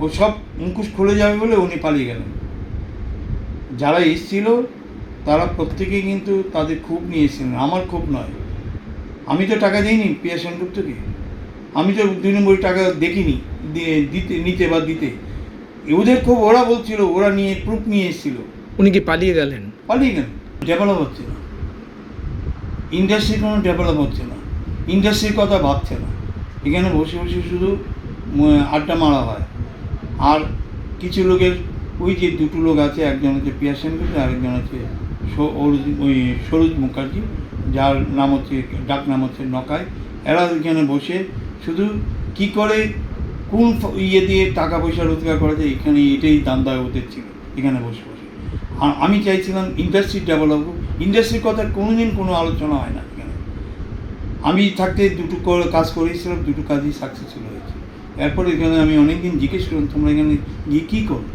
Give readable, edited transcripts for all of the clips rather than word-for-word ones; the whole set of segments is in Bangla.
ও সব মুখোশ খুলে যাবে বলে উনি পালিয়ে গেলেন। যারা এসেছিল তারা প্রত্যেকেই কিন্তু তাদের ক্ষোভ নিয়ে এসেছিলেন, আমার ক্ষোভ নয়। আমি তো টাকা দিইনি পিয়া সেনগুপ্তকে, আমি তো 2 নম্বর টাকা দেখিনি নিতে বা দিতে। ওদের ক্ষোভ, ওরা বলছিল, ওরা নিয়ে প্রুফ নিয়ে এসেছিল। উনি কি পালিয়ে গেলেন? পালিয়ে গেলেন। ডেভেলপ হচ্ছে না, ইন্ডাস্ট্রি কোনো ডেভেলপ হচ্ছে না, ইন্ডাস্ট্রির কথা ভাবছে না। এখানে বসে বসে শুধু আড্ডা মারা হয়। আর কিছু লোকের, ওই যে দুটো লোক আছে, একজন হচ্ছে পিয়া সেনগুপ্ত, আরেকজন হচ্ছে ওই সরোজ মুখার্জি, যার নাম হচ্ছে, ডাক নাম হচ্ছে নকাই। এরা এখানে বসে শুধু কি করে কোন ইয়ে দিয়ে টাকা পয়সা রোজগার করা যায়, এখানে এটাই দান্দা ওদের ছিল এখানে বসে বসে। আর আমি চাইছিলাম ইন্ডাস্ট্রি ডেভেলপ হোক। ইন্ডাস্ট্রির কথা কোনোদিন কোনো আলোচনা হয় না এখানে। আমি থাকতে দুটো কাজ করেছিলাম, দুটো কাজই সাকসেসফুল হয়েছে। এরপরে এখানে আমি অনেকদিন জিজ্ঞেস করলাম, তোমরা এখানে গিয়ে কী করো,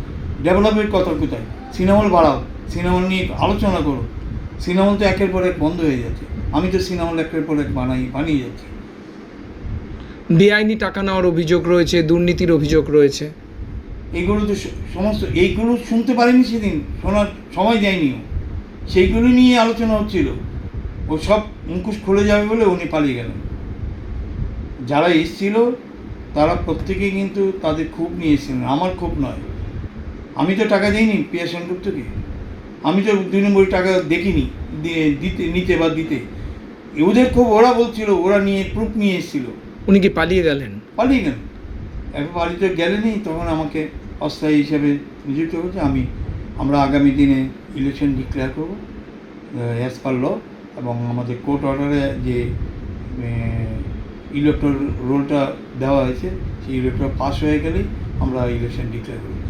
ডেভেলপের কথা কোথায়, সিনেমা হল বাড়াও, সিনেমা হল নিয়ে আলোচনা করো। সিনেমা হল তো একের পর এক বন্ধ হয়ে যাচ্ছে, আমি তো সিনেমা হল একের পর এক বানিয়ে যাচ্ছি। বেআইনি টাকা নেওয়ার অভিযোগ রয়েছে, দুর্নীতির অভিযোগ রয়েছে। এইগুলো তো সমস্ত, এইগুলো শুনতে পারিনি সেদিন, শোনার সময় দেয়নিও। সেইগুলো নিয়ে আলোচনা হচ্ছিল। ও সব মুখোশ খুলে যাবে বলে উনি পালিয়ে গেলেন। যারা এসেছিল তারা প্রত্যেকেই কিন্তু তাদের ক্ষোভ নিয়ে এসেছিলেন, আমার ক্ষোভ নয়। আমি তো টাকা দিইনি পিয়া সেনগুপ্তকে, আমি তো 2 নম্বর টাকা দেখিনি নিতে বা দিতে। ওদের ক্ষোভ, ওরা বলছিল, ওরা নিয়ে প্রুফ নিয়ে এসেছিল। উনি কি পালিয়ে গেলেন? পালিয়ে গেলেন। একবার বাড়িতে গেলেনি, তখন আমাকে অস্থায়ী হিসাবে নিযুক্ত করছে। আমরা আগামী দিনে ইলেকশন ডিক্লেয়ার করবো অ্যাজ পার ল, এবং আমাদের কোর্ট অর্ডারে যে ইলেকট্রাল রোলটা দেওয়া হয়েছে, সেই ইলেকট্রাল পাস হয়ে গেলেই আমরা ইলেকশন ডিক্লেয়ার করব।